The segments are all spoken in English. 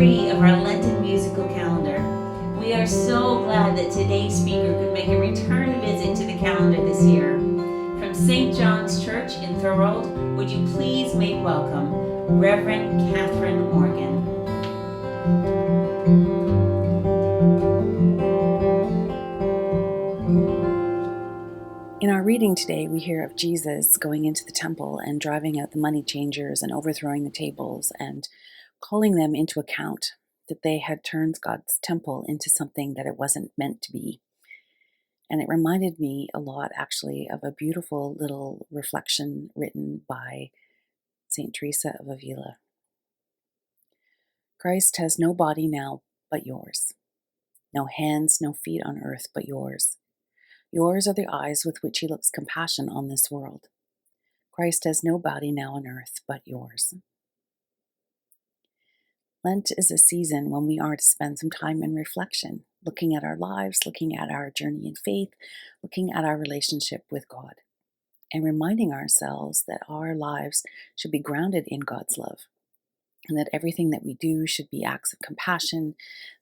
3 of our Lenten musical calendar. We are so glad that today's speaker could make a return visit to the calendar this year. From St. John's Church in Gerald, would you please make welcome Reverend Katherine Morgan. In our reading today, we hear of Jesus going into the temple and driving out the money changers and overthrowing the tables and calling them into account that they had turned God's temple into something that it wasn't meant to be. And it reminded me a lot, actually, of a beautiful little reflection written by St. Teresa of Avila. Christ has no body now but yours, no hands, no feet on earth but yours. Yours are the eyes with which he looks compassion on this world. Christ has no body now on earth but yours. Lent is a season when we are to spend some time in reflection, looking at our lives, looking at our journey in faith, looking at our relationship with God, and reminding ourselves that our lives should be grounded in God's love, and that everything that we do should be acts of compassion,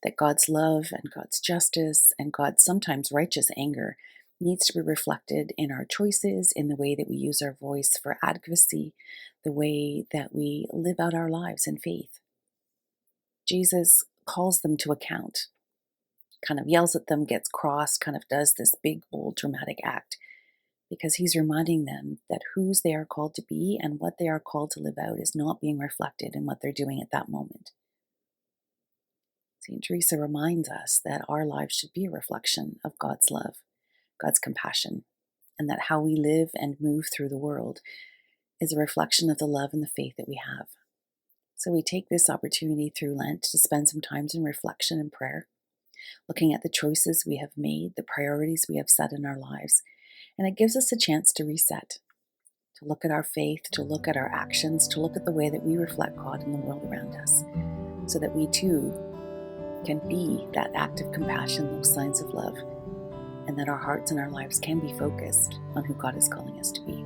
that God's love and God's justice and God's sometimes righteous anger needs to be reflected in our choices, in the way that we use our voice for advocacy, the way that we live out our lives in faith. Jesus calls them to account, kind of yells at them, gets cross, kind of does this big, bold, dramatic act, because he's reminding them that whose they are called to be and what they are called to live out is not being reflected in what they're doing at that moment. St. Teresa reminds us that our lives should be a reflection of God's love, God's compassion, and that how we live and move through the world is a reflection of the love and the faith that we have. So we take this opportunity through Lent to spend some time in reflection and prayer, looking at the choices we have made, the priorities we have set in our lives, and it gives us a chance to reset, to look at our faith, to look at our actions, to look at the way that we reflect God in the world around us, so that we too can be that act of compassion, those signs of love, and that our hearts and our lives can be focused on who God is calling us to be.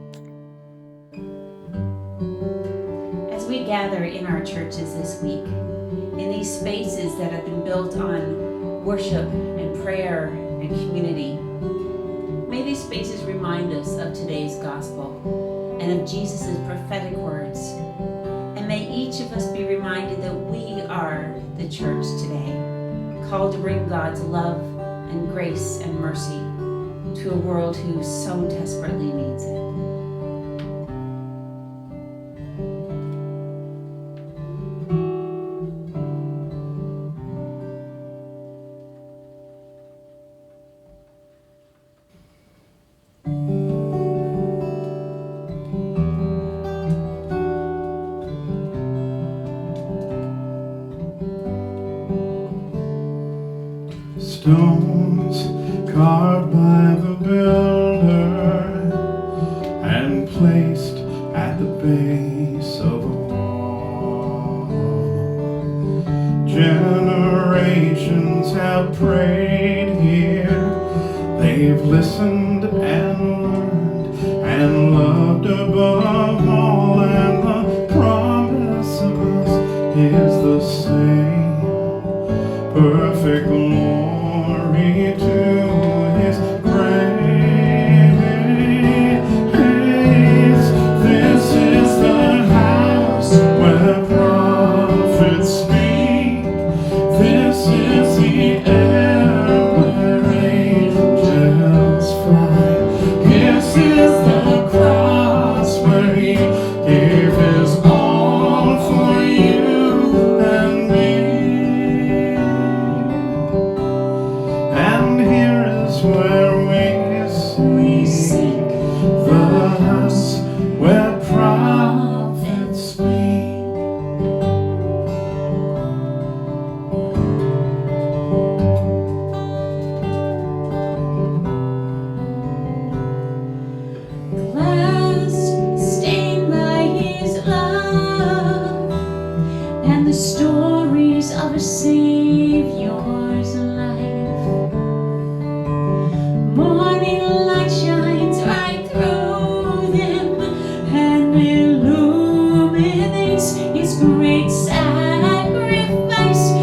As we gather in our churches this week, in these spaces that have been built on worship and prayer and community, may these spaces remind us of today's gospel and of Jesus' prophetic words. And may each of us be reminded that we are the church today, called to bring God's love and grace and mercy to a world who so desperately needs it. Stones carved by the builder and placed at the base of the wall. Generations have prayed here. They've listened and learned and loved above all, and the promise of us is the same. Perfect glory to his grace. This is the house where prophets speak. This is the air where angels fly. This is the cross where he gave his all for you and me. And here is where we seek the house where prophets speak. Glass stained by his love and the stories of a Savior's life. Morning light shines right through them and illuminates his great sacrifice.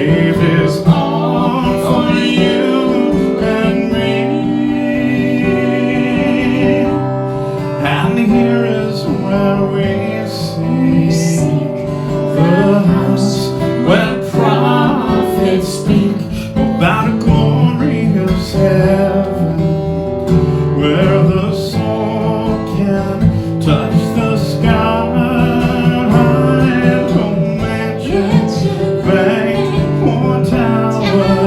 gave his all for you and me. And here is where we seek the house where prophets speak about the glory of heaven, where the soul can touch the sky. No mansion, bank, or tower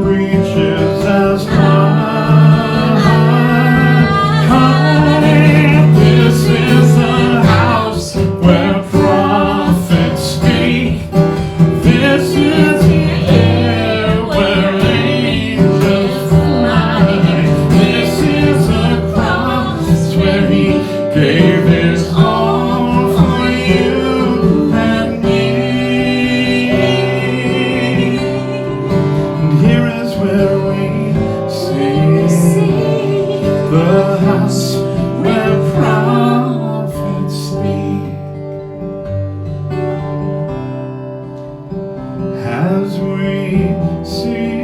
reaches as high. This is the house where prophets speak. This is the air where angels fly. This is the cross where he gave his all for you and me. And here is where we see the house where prophets speak. As we see